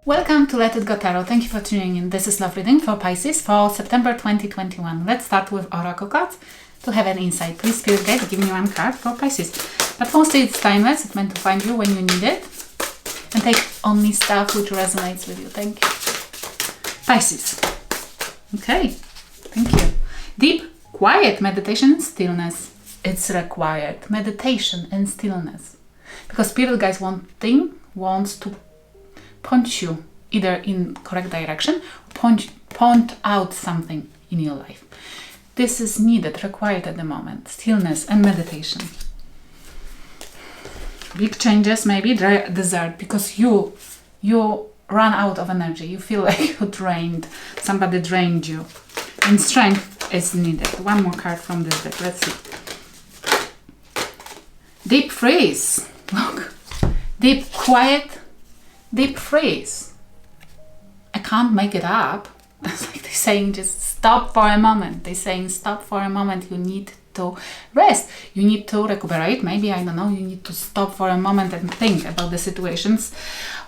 Welcome to Let It Go Tarot. Thank you for tuning in. This is love reading for Pisces for September 2021. Let's start with Oracle cards to have an insight. Please, Spirit Guide, give me one card for Pisces. But mostly it's timeless. It's meant to find you when you need it. And take only stuff which resonates with you. Thank you. Pisces. Okay. Thank you. Deep, quiet meditation and stillness. It's required. Meditation and stillness. Because Spirit Guides wants to point you either in correct direction or point out something in your life. This is needed, required at the moment. Stillness and meditation. Big changes, maybe desert, because you run out of energy. You feel like you're drained. Somebody drained you. And strength is needed. One more card from this deck. Let's see. Deep freeze. Look. Deep quiet. Deep freeze. I can't make it up. It's like they're saying just stop for a moment. They're saying stop for a moment. You need to rest. You need to recuperate. Maybe, I don't know, you need to stop for a moment and think about the situations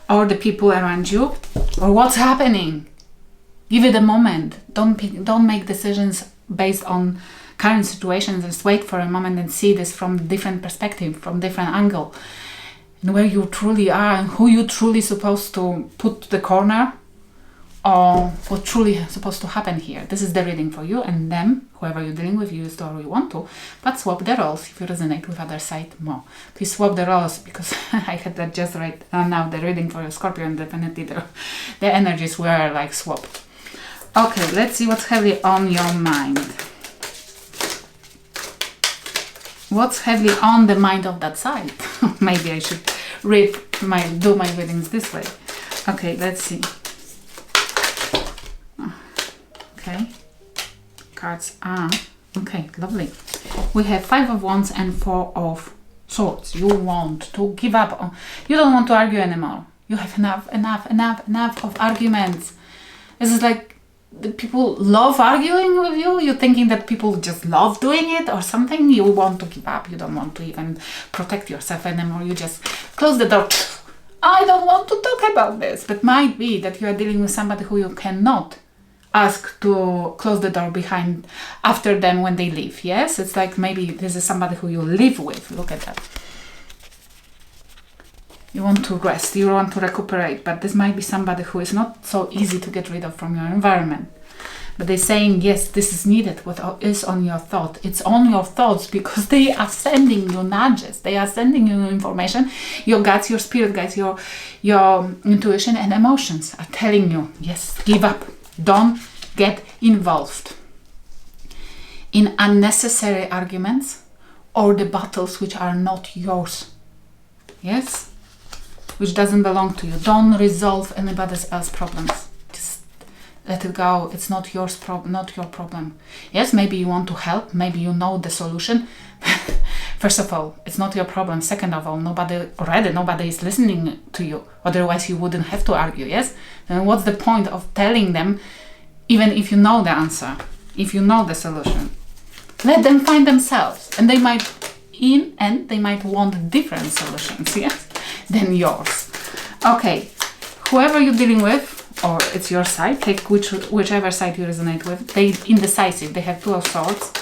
or the people around you or what's happening. Give it a moment. Don't make decisions based on current situations. Just wait for a moment and see this from different perspective, from different angle. And where you truly are and who you truly supposed to put to the corner or what truly supposed to happen here. This is the reading for you and them, whoever you're dealing with, use it or you want to, but swap the roles if you resonate with other side more. Please swap the roles because I had that just right now, the reading for your Scorpio, and definitely the energies were like swapped. Okay, let's see what's heavily on your mind. What's heavily on the mind of that side? Maybe I should do my readings this way. Okay, let's see. Okay, cards are okay, lovely. We have 5 of Wands and 4 of Swords. You want to give up. You don't want to argue anymore. You have enough of arguments. This is like the people love arguing with you. You're thinking that people just love doing it or something. You want to give up. You don't want to even protect yourself anymore. You just close the door. I don't want to talk about this. But might be that you are dealing with somebody who you cannot ask to close the door behind after them when they leave. Yes, it's like maybe this is somebody who you live with. Look at that. You want to rest, you want to recuperate, but this might be somebody who is not so easy to get rid of from your environment. But they're saying, yes, this is needed. What is on your thought? It's on your thoughts because they are sending you nudges. They are sending you information. Your guts, your spirit guides, your intuition and emotions are telling you, yes, give up. Don't get involved in unnecessary arguments or the battles which are not yours. Yes? Which doesn't belong to you. Don't resolve anybody else's problems. Just let it go. It's not your problem. Yes, maybe you want to help. Maybe you know the solution. First of all, it's not your problem. Second of all, nobody is listening to you. Otherwise, you wouldn't have to argue. Yes. And what's the point of telling them, even if you know the answer, if you know the solution? Let them find themselves, and they might want different solutions. Yes. Than yours. Okay, whoever you're dealing with, or it's your side, take whichever side you resonate with. They indecisive. They have 2 of Swords.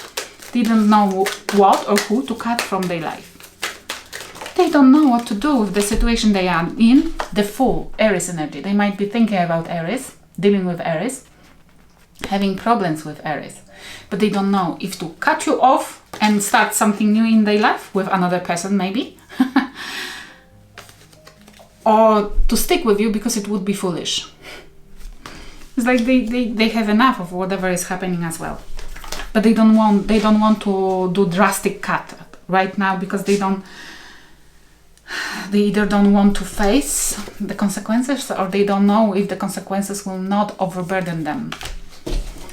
They don't know what or who to cut from their life. They don't know what to do with the situation they are in. The Fool, Aries energy. They might be thinking about Aries, dealing with Aries, having problems with Aries, but they don't know if to cut you off and start something new in their life with another person, maybe. Or to stick with you because it would be foolish. It's like they have enough of whatever is happening as well. But they don't want to do drastic cut right now because they either don't want to face the consequences or they don't know if the consequences will not overburden them.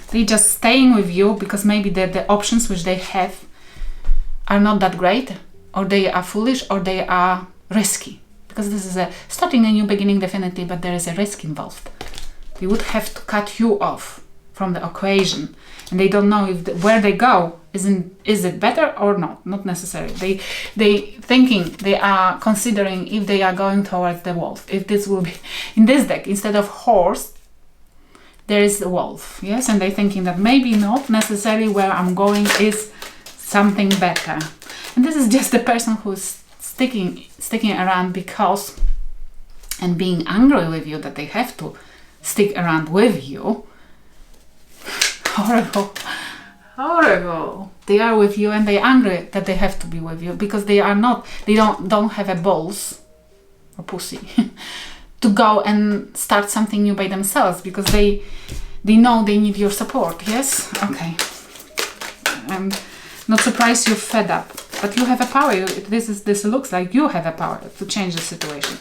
They just staying with you because maybe the options which they have are not that great, or they are foolish, or they are risky. Because this is starting a new beginning, definitely, but there is a risk involved. They would have to cut you off from the equation, and they don't know if where they go is it better or not necessarily. They thinking, they are considering if they are going towards the wolf, if this will be in this deck instead of horse there is the wolf, yes, and they're thinking that maybe not necessarily where I'm going is something better. And this is just the person who's sticking around because, and being angry with you that they have to stick around with you. Horrible. They are with you and they're angry that they have to be with you because they don't have a balls or pussy to go and start something new by themselves, because they know they need your support. Yes? Okay. I'm not surprised you're fed up, but you have a power. This looks like you have a power to change the situation.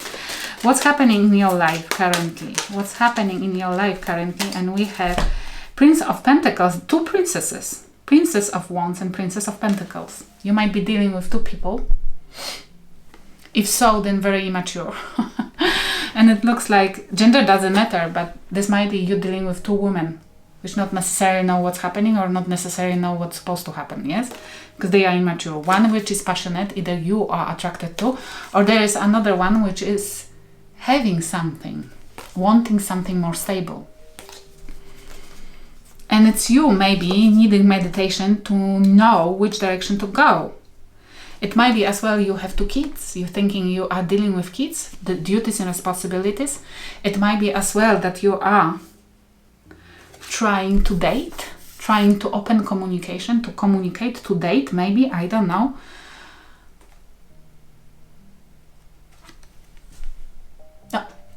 What's happening in your life currently? What's happening in your life currently? And we have Prince of Pentacles, two princesses. Princess of Wands and Princess of Pentacles. You might be dealing with two people. If so, then very immature. And it looks like gender doesn't matter, but this might be you dealing with two women, which not necessarily know what's happening or not necessarily know what's supposed to happen, yes? Because they are immature. One which is passionate, either you are attracted to, or there is another one which is having something, wanting something more stable. And it's you maybe needing meditation to know which direction to go. It might be as well you have two kids. You're thinking you are dealing with kids, the duties and responsibilities. It might be as well that you are trying to date, trying to open communication, to communicate, to date, maybe, I don't know.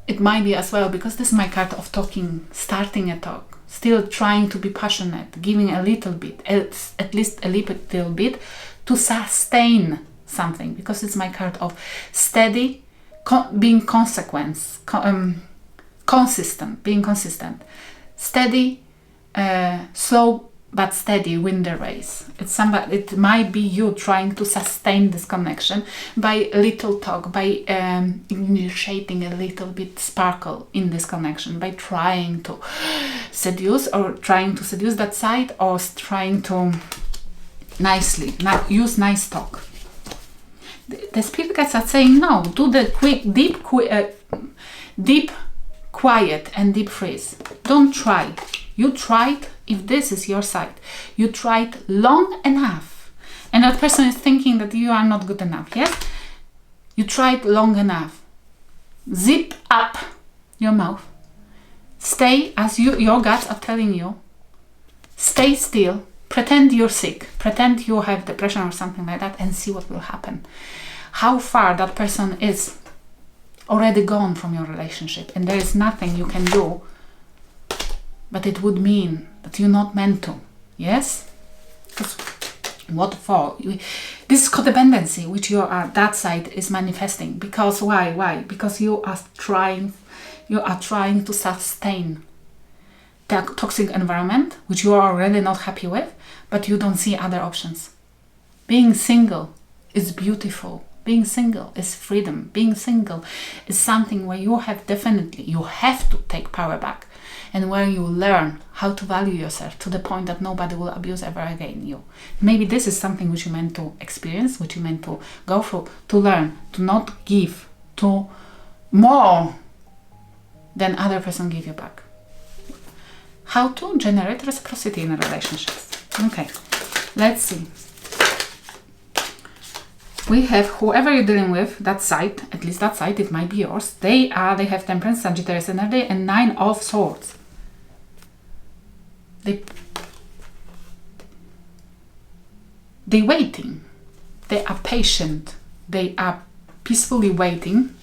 It might be as well, because this is my card of talking, starting a talk, still trying to be passionate, giving a little bit, at least a little bit, to sustain something, because it's my card of steady, being consistent, being consistent, steady, slow but steady, win the race. It might be you trying to sustain this connection by little talk, by initiating a little bit sparkle in this connection, by trying to seduce that side, or trying to use nice talk. The spirit guides are saying no, do the deep, quiet and deep freeze. Don't try. You tried, if this is your side, you tried long enough, and that person is thinking that you are not good enough, yes? You tried long enough. Zip up your mouth. Stay, as your guts are telling you, stay still, pretend you're sick, pretend you have depression or something like that, and see what will happen. How far that person is already gone from your relationship, and there is nothing you can do, but it would mean that you're not meant to, yes? Because what for? This is codependency, which that side is manifesting. Because why? Because you are trying to sustain the toxic environment, which you are already not happy with, but you don't see other options. Being single is beautiful. Being single is freedom. Being single is something where you have to take power back, and where you learn how to value yourself to the point that nobody will abuse ever again you. Maybe this is something which you meant to experience, which you meant to go through, to learn, to not give to more than other person give you back. How to generate reciprocity in relationships. Okay, let's see. We have whoever you're dealing with, that side, at least that side, it might be yours. They have Temperance, Sagittarius energy, and 9 of Swords. They're waiting. They are patient. They are peacefully waiting,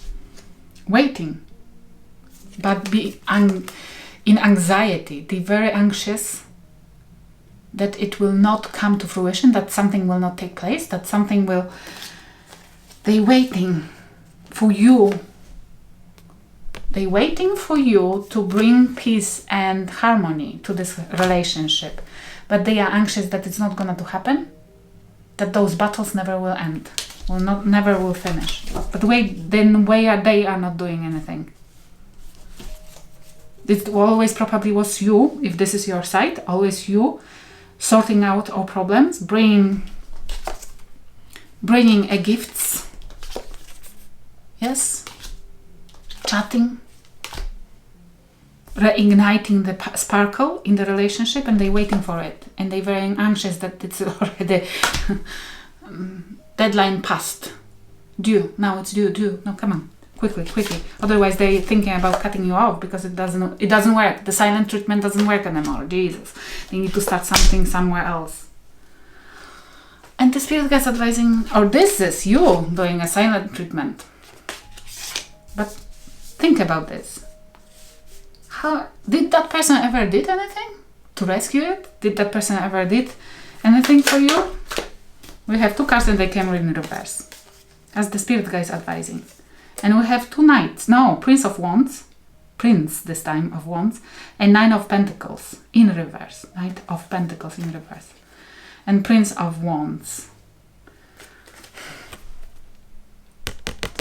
but in anxiety. They're very anxious that it will not come to fruition, that something will not take place, that something will... They're waiting for you. They're waiting for you to bring peace and harmony to this relationship. But they are anxious that it's not going to happen, that those battles never will end, never will finish. But they are not doing anything. It always probably was you, if this is your side, always you sorting out our problems, bringing a gifts, yes, chatting, reigniting the sparkle in the relationship, and they're waiting for it, and they're very anxious that it's already deadline passed, due, now it's due, no, come on, quickly, otherwise they're thinking about cutting you off because it doesn't work, the silent treatment doesn't work anymore, Jesus, they need to start something somewhere else. And the spirit guides advising, or this is you doing a silent treatment, but think about this. How did that person ever did anything to rescue it? Did that person ever did anything for you? We have 2 cards and they came in reverse, as the spirit guides advising. And we have 2 knights, no, Prince of Wands, Prince this time of Wands, and 9 of Pentacles in reverse, Knight of Pentacles in reverse, and Prince of Wands.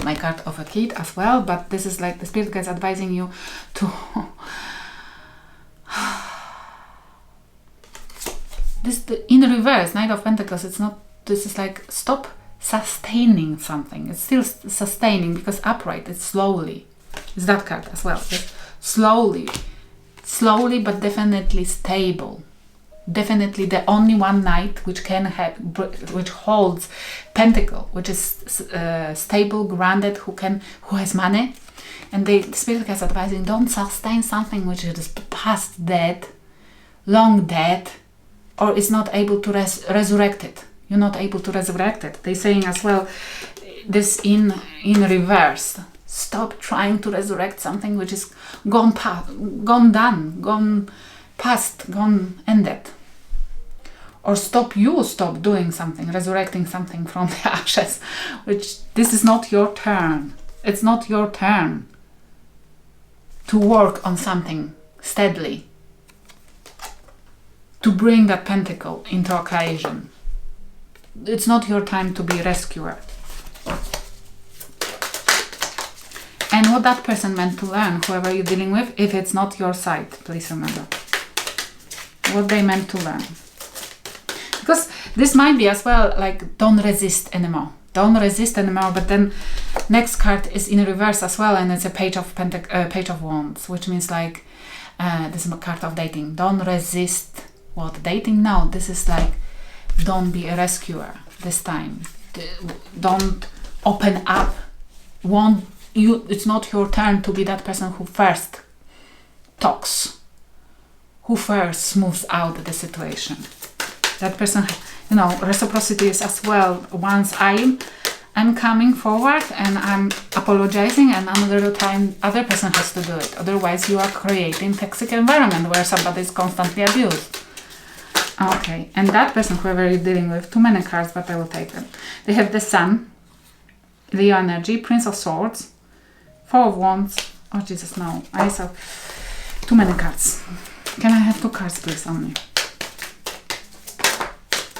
My card of a kid as well, but this is like the spirit guides advising you to in reverse, Knight of Pentacles, it's not, this is like stop sustaining something. It's still sustaining because upright, it's slowly. It's that card as well. It's slowly, but definitely stable. Definitely the only one knight which can have, which holds pentacle, which is stable, grounded, who has money. And the spirit guides advising, don't sustain something which is past dead, long dead, or is not able to resurrect it. You're not able to resurrect it. They're saying as well, this in reverse. Stop trying to resurrect something which is gone ended. Or stop doing something, resurrecting something from the ashes, which this is not your turn. It's not your turn to work on something steadily, to bring that pentacle into occasion. It's not your time to be rescuer. And what that person meant to learn, whoever you're dealing with, if it's not your side, please remember what they meant to learn. Because this might be as well like, don't resist anymore. Don't resist anymore, but then next card is in reverse as well, and it's a Page of Wands, which means like, this is a card of dating. Don't resist what? Dating? No, this is like, don't be a rescuer this time. Don't open up. It's not your turn to be that person who first talks, who first moves out the situation. That person, reciprocity is as well. Once I'm coming forward and I'm apologizing, and another time other person has to do it. Otherwise you are creating toxic environment where somebody is constantly abused. Okay, and that person, whoever you're dealing with, too many cards, but I will take them. They have the Sun, Leo energy, Prince of Swords, 4 of Wands. Oh Jesus, no, I saw too many cards. Can I have 2 cards please only?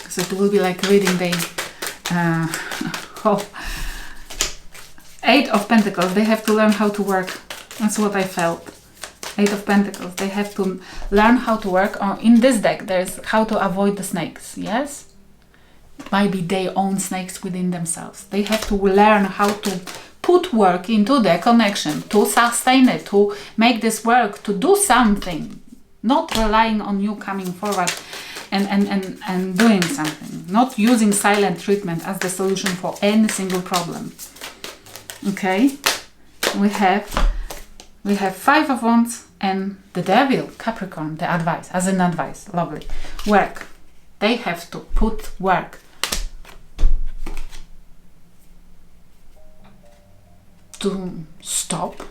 So it will be like reading the 8 of Pentacles. They have to learn how to work. That's what I felt. 8 of Pentacles. They have to learn how to work. In this deck, there's how to avoid the snakes. Yes? It might be their own snakes within themselves. They have to learn how to put work into their connection, to sustain it, to make this work, to do something. Not relying on you coming forward and doing something. Not using silent treatment as the solution for any single problem. Okay? We have 5 of Wands and the Devil, Capricorn, the advice, as an advice, lovely. Work. They have to put work. To stop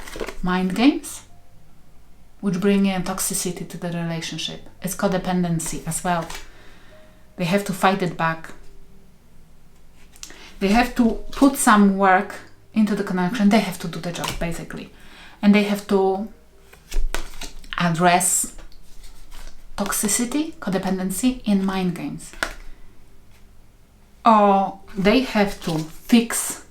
mind games, which bring in toxicity to the relationship. It's codependency as well. They have to fight it back. They have to put some work into the connection. They have to do the job, basically. And they have to address toxicity, codependency in mind games. Or they have to fix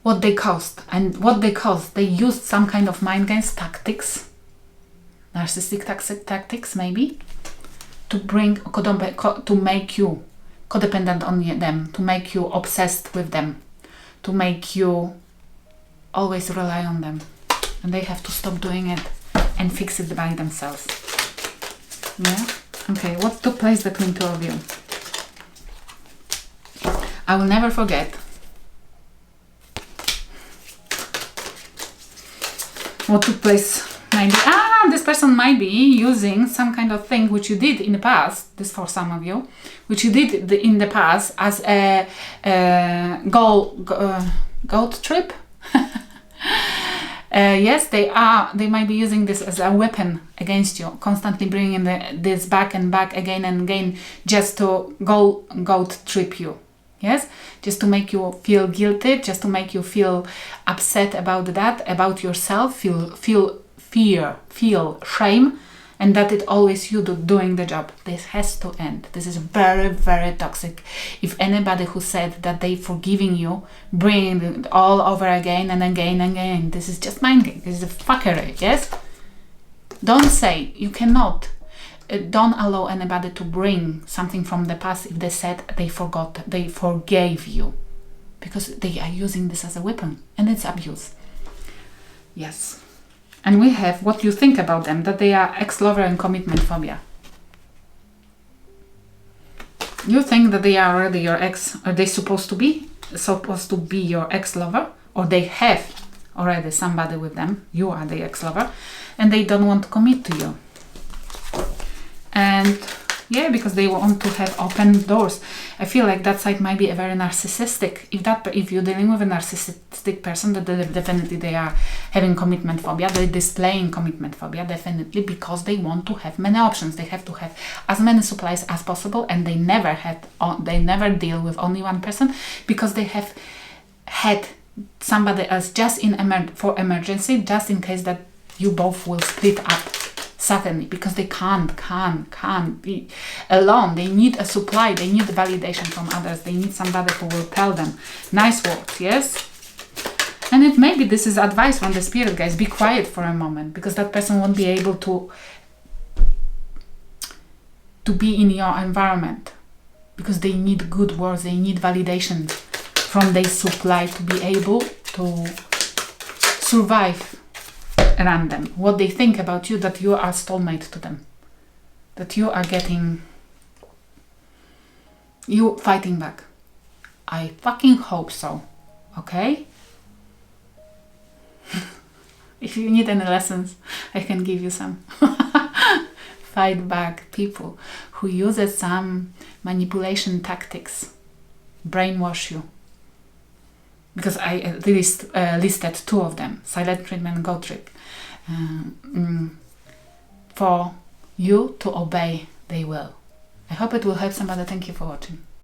what they caused. And what they caused, they used some kind of mind games tactics narcissistic tactics maybe, to make you codependent on them, to make you obsessed with them, to make you always rely on them. And they have to stop doing it and fix it by themselves. Yeah? Okay, what took place between two of you? I will never forget what took place. Maybe, this person might be using some kind of thing which you did in the past, this for some of you, which you did in the past as a goat trip. Yes, they might be using this as a weapon against you, constantly bringing this back and back again and again, just to goat trip you. Yes, just to make you feel guilty, just to make you feel upset about that, about yourself, feel fear, feel shame, and that it always you doing the job. This has to end. This is very, very toxic. If anybody who said that they forgiving you, bringing it all over again and again and again, this is just mind game. This is a fuckery, yes? Don't say, you cannot. Don't allow anybody to bring something from the past if they said they forgave you. Because they are using this as a weapon, and it's abuse. Yes. And we have what you think about them, that they are ex-lover and commitment phobia. You think that they are already your ex, or they supposed to be your ex-lover, or they have already somebody with them, you are the ex-lover, and they don't want to commit to you. And yeah, because they want to have open doors. I feel like that side might be a very narcissistic. If you're dealing with a narcissistic person, that definitely they are having commitment phobia. They're displaying commitment phobia definitely because they want to have many options. They have to have as many supplies as possible, and they never deal with only one person because they have had somebody else just for emergency, just in case that you both will split up. Suddenly, because they can't be alone. They need a supply, they need validation from others, they need somebody who will tell them nice words, yes? And maybe this is advice from the spirit, guys. Be quiet for a moment, because that person won't be able to be in your environment, because they need good words, they need validation from their supply to be able to survive around them. What they think about you, that you are soulmate to them, that you are you fighting back. I fucking hope so. Okay? If you need any lessons, I can give you some. Fight back people who uses some manipulation tactics, brainwash you. Because I listed two of them, silent treatment and goat trip. For you to obey, they will. I hope it will help somebody. Thank you for watching.